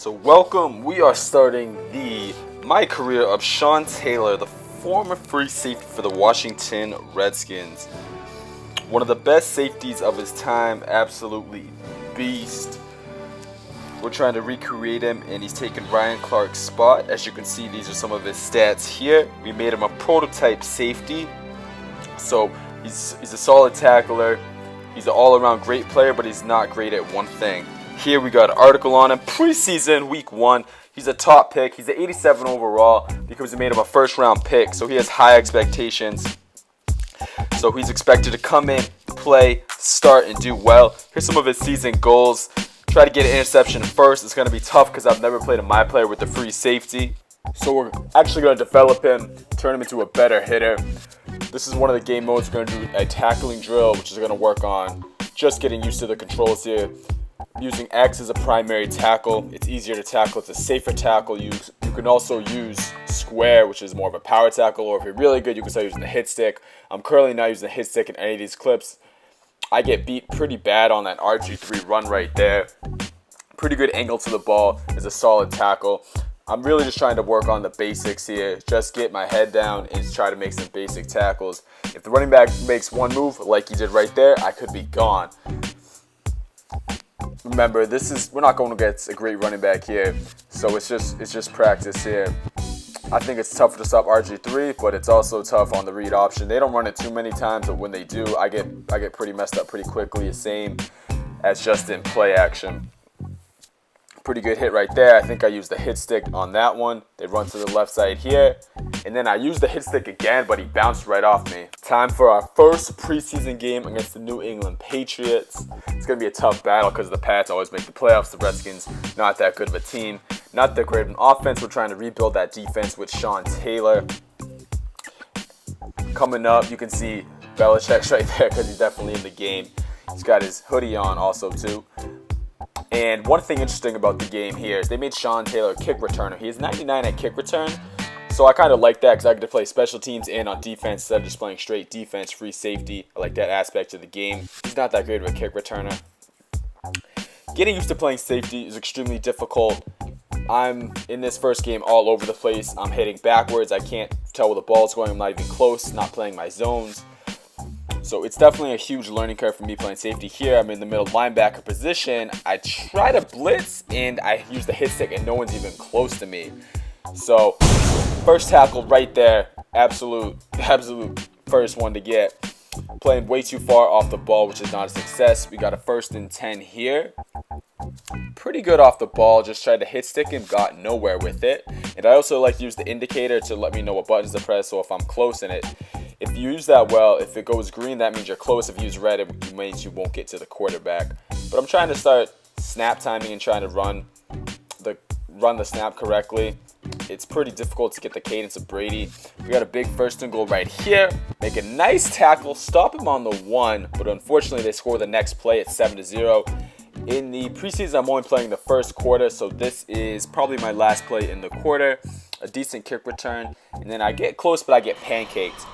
So welcome, we are starting my career of Sean Taylor, the former free safety for the Washington Redskins. One of the best safeties of his time, absolutely beast. We're trying to recreate him, and he's taken Ryan Clark's spot. As you can see, these are some of his stats here. We made him a prototype safety. So he's a solid tackler. He's an all-around great player, but he's not great at one thing. Here we got an article on him. Preseason, week 1. He's a top pick. He's an 87 overall because we made him a first-round pick. So he has high expectations. So he's expected to come in, play, start, and do well. Here's some of his season goals. Try to get an interception first. It's going to be tough because I've never played a my player with the free safety. So we're actually going to develop him, turn him into a better hitter. This is one of the game modes. We're going to do a tackling drill, which is going to work on just getting used to the controls here. Using X as a primary tackle, it's easier to tackle, it's a safer tackle. You can also use square, which is more of a power tackle, or if you're really good, you can start using the hit stick. I'm currently not using the hit stick in any of these clips. I get beat pretty bad on that RG3 run right there. Pretty good angle to the ball, is a solid tackle. I'm really just trying to work on the basics here, just get my head down and try to make some basic tackles. If the running back makes one move like he did right there, I could be gone. Remember, we're not going against a great running back here, so it's just practice here. I think it's tough to stop RG3, but it's also tough on the read option. They don't run it too many times, but when they do, I get pretty messed up pretty quickly. The same as just in play action. Pretty good hit right there. I think I used the hit stick on that one. They run to the left side here. And then I used the hit stick again, but he bounced right off me. Time for our first preseason game against the New England Patriots. It's going to be a tough battle because the Pats always make the playoffs. The Redskins, not that good of a team. Not that great of an offense. We're trying to rebuild that defense with Sean Taylor. Coming up, you can see Belichick's right there because he's definitely in the game. He's got his hoodie on also too. And one thing interesting about the game here is they made Sean Taylor a kick returner. He is 99 at kick return. So I kind of like that because I get to play special teams and on defense instead of just playing straight defense, free safety. I like that aspect of the game. He's not that great of a kick returner. Getting used to playing safety is extremely difficult. I'm in this first game all over the place. I'm hitting backwards. I can't tell where the ball's going. I'm not even close, not playing my zones. So it's definitely a huge learning curve for me playing safety here. I'm in the middle linebacker position. I try to blitz and I use the hit stick and no one's even close to me. So first tackle right there, absolute first one to get. Playing way too far off the ball, which is not a success. We got a 1st and 10 here. Pretty good off the ball, just tried to hit stick and got nowhere with it. And I also like to use the indicator to let me know what buttons to press, so if I'm close in it. If you use that well, if it goes green, that means you're close. If you use red, it means you won't get to the quarterback. But I'm trying to start snap timing and trying to run the snap correctly. It's pretty difficult to get the cadence of Brady. We got a big 1st and goal right here. Make a nice tackle, stop him on the 1, but unfortunately they score the next play at 7-0. In the preseason, I'm only playing the first quarter, so this is probably my last play in the quarter. A decent kick return, and then I get close, but I get pancaked.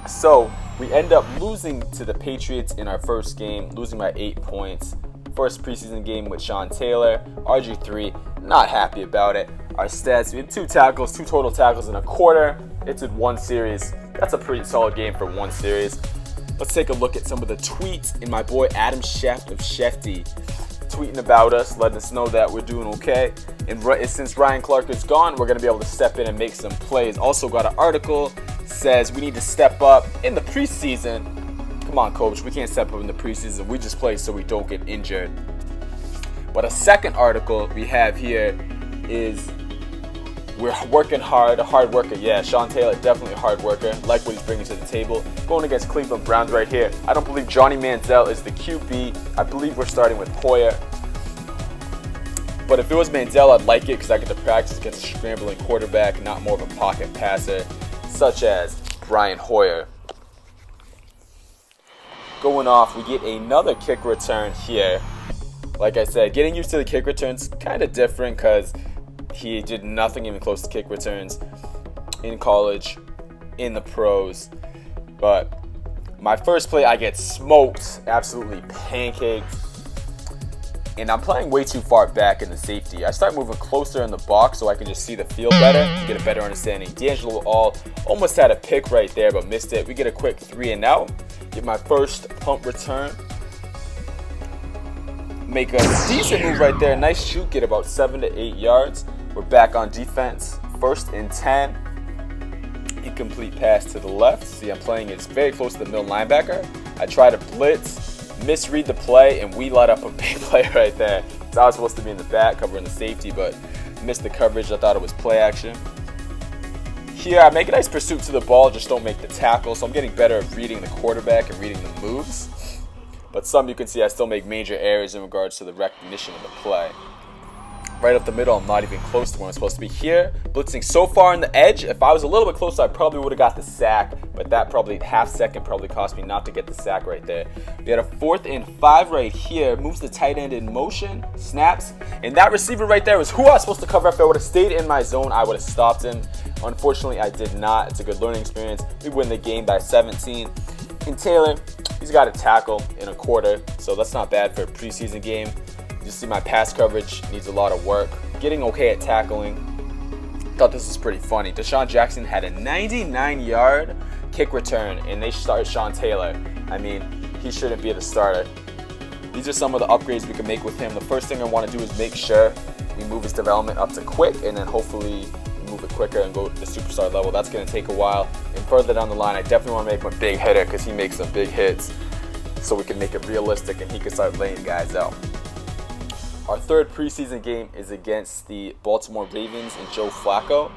So we end up losing to the Patriots in our first game, losing by 8 points. First preseason game with Sean Taylor, RG3, not happy about it. Our stats, we had 2 total tackles in a quarter. It's in 1 series. That's a pretty solid game for 1 series. Let's take a look at some of the tweets. And my boy Adam Sheft of Shefty tweeting about us, letting us know that we're doing okay. And since Ryan Clark is gone, we're going to be able to step in and make some plays. Also got an article, says we need to step up in the preseason. Come on, coach, we can't step up in the preseason. We just play so we don't get injured. But a second article we have here is we're working hard, a hard worker. Yeah, Sean Taylor, definitely a hard worker. Like what he's bringing to the table. Going against Cleveland Browns right here. I don't believe Johnny Manziel is the QB. I believe we're starting with Hoyer. But if it was Manziel, I'd like it because I get to practice against a scrambling quarterback, not more of a pocket passer, such as Brian Hoyer. Going off, we get another kick return here. Like I said, getting used to the kick returns kind of different because he did nothing even close to kick returns in college, in the pros. But my first play, I get smoked, absolutely pancaked. and I'm playing way too far back in the safety. I start moving closer in the box so I can just see the field better and get a better understanding. D'Angelo almost had a pick right there, but missed it. We get a quick 3 and out. Get my first punt return. Make a decent move right there. Nice shoot. Get about 7 to 8 yards. We're back on defense. 1st and 10. Incomplete pass to the left. See, I'm playing it's very close to the middle linebacker. I try to blitz, misread the play, and we let up a big play right there. So I was supposed to be in the back covering the safety, but missed the coverage. I thought it was play action. Here, I make a nice pursuit to the ball, just don't make the tackle. So I'm getting better at reading the quarterback and reading the moves. But some you can see I still make major errors in regards to the recognition of the play. Right up the middle, I'm not even close to where I'm supposed to be. Here, blitzing so far on the edge, if I was a little bit closer, I probably would have got the sack, but that probably half second probably cost me not to get the sack right there. We had a 4th and 5 right here, moves the tight end in motion, snaps, and that receiver right there was who I was supposed to cover. If I would have stayed in my zone, I would have stopped him. Unfortunately, I did not. It's a good learning experience. We win the game by 17. And Taylor, he's got a tackle in a quarter, so that's not bad for a preseason game. You see my pass coverage needs a lot of work. Getting okay at tackling. Thought this was pretty funny. Deshaun Jackson had a 99-yard kick return, and they started Sean Taylor. I mean, he shouldn't be the starter. These are some of the upgrades we can make with him. The first thing I want to do is make sure we move his development up to quick, and then hopefully move it quicker and go to the superstar level. That's going to take a while. And further down the line, I definitely want to make him a big hitter because he makes some big hits so we can make it realistic and he can start laying guys out. Our third preseason game is against the Baltimore Ravens and Joe Flacco.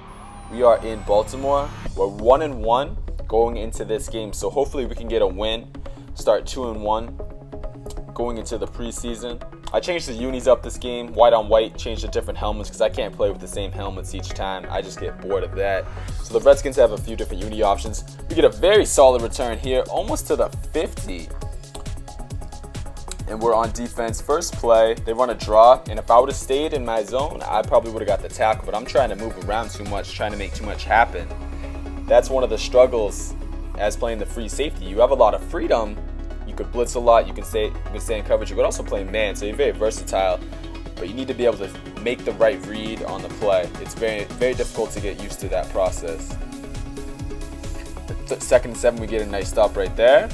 We are in Baltimore. We're 1-1 going into this game, so hopefully we can get a win. Start 2-1 going into the preseason. I changed the unis up this game, white on white, changed to different helmets because I can't play with the same helmets each time. I just get bored of that. So the Redskins have a few different uni options. We get a very solid return here, almost to the 50. And we're on defense. First play, they run a draw, and if I would have stayed in my zone, I probably would have got the tackle, but I'm trying to move around too much, trying to make too much happen. That's one of the struggles as playing the free safety. You have a lot of freedom. You could blitz a lot, you can stay in coverage, you could also play man, so you're very versatile, but you need to be able to make the right read on the play. It's very, very difficult to get used to that process. 2nd and 7, we get a nice stop right there.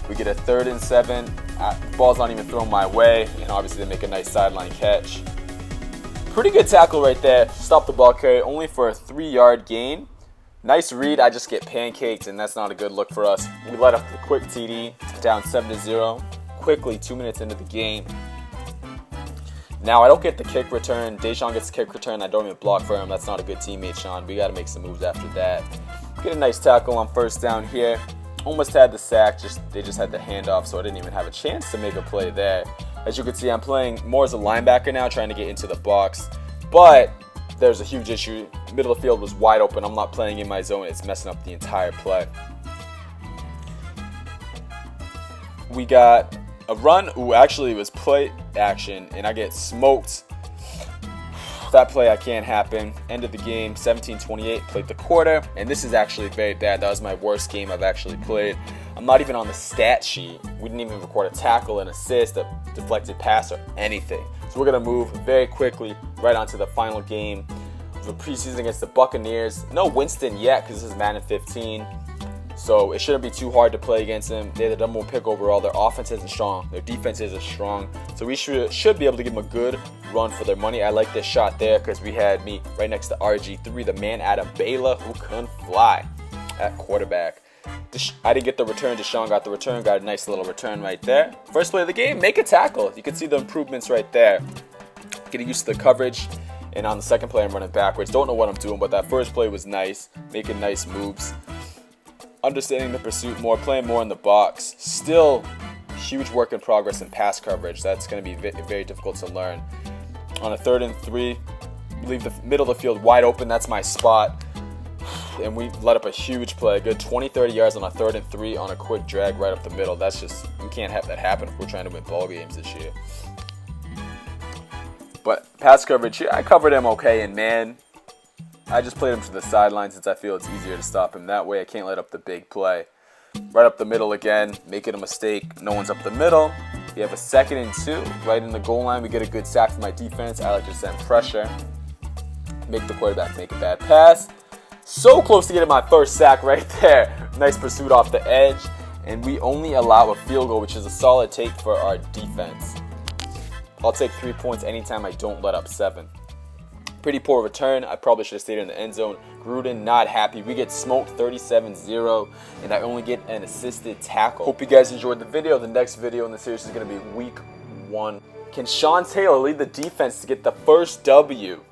We get a 3rd and 7. The ball's not even thrown my way, and obviously they make a nice sideline catch. Pretty good tackle right there. Stop the ball carrier only for a 3-yard gain. Nice read. I just get pancaked, and that's not a good look for us. We let up the quick TD, down 7-0. Quickly, 2 minutes into the game. Now I don't get the kick return. Deshaun gets the kick return. I don't even block for him. That's not a good teammate, Sean. We got to make some moves after that. Get a nice tackle on 1st down here. Almost had the sack, they just had the handoff, so I didn't even have a chance to make a play there. As you can see, I'm playing more as a linebacker now, trying to get into the box. But there's a huge issue. Middle of the field was wide open. I'm not playing in my zone. It's messing up the entire play. We got a run. Ooh, actually it was play action, and I get smoked. That play I can't happen. End of the game, 17-28, played the quarter, and this is actually very bad. That was my worst game I've actually played. I'm not even on the stat sheet. We didn't even record a tackle, an assist, a deflected pass, or anything. So we're going to move very quickly right onto the final game of the preseason against the Buccaneers. No Winston yet because this is Madden 15. So it shouldn't be too hard to play against them. They're the number 1 pick overall. Their offense isn't strong. Their defense isn't strong. So we should be able to give them a good run for their money. I like this shot there because we had me right next to RG3, the man out of Baylor who couldn't fly at quarterback. I didn't get the return. Deshaun got the return. Got a nice little return right there. First play of the game, make a tackle. You can see the improvements right there. Getting used to the coverage. And on the second play, I'm running backwards. Don't know what I'm doing, but that first play was nice. Making nice moves. Understanding the pursuit more, playing more in the box. Still huge work in progress in pass coverage. That's going to be very difficult to learn. On a 3rd and 3, we leave the middle of the field wide open. That's my spot. And we let up a huge play. A good 20-30 yards on a 3rd and 3 on a quick drag right up the middle. That's just, we can't have that happen if we're trying to win ball games this year. But pass coverage here, I covered him okay in man. I just played him to the sideline since I feel it's easier to stop him that way. I can't let up the big play. Right up the middle again, making a mistake. No one's up the middle. You have a 2nd and 2 right in the goal line. We get a good sack from my defense. I like to send pressure, make the quarterback make a bad pass. So close to getting my first sack right there. Nice pursuit off the edge. And we only allow a field goal, which is a solid take for our defense. I'll take 3 points anytime I don't let up 7. Pretty poor return. I probably should have stayed in the end zone. Gruden not happy. We get smoked 37-0, and I only get an assisted tackle. Hope you guys enjoyed the video. The next video in the series is going to be week 1. Can Sean Taylor lead the defense to get the first W?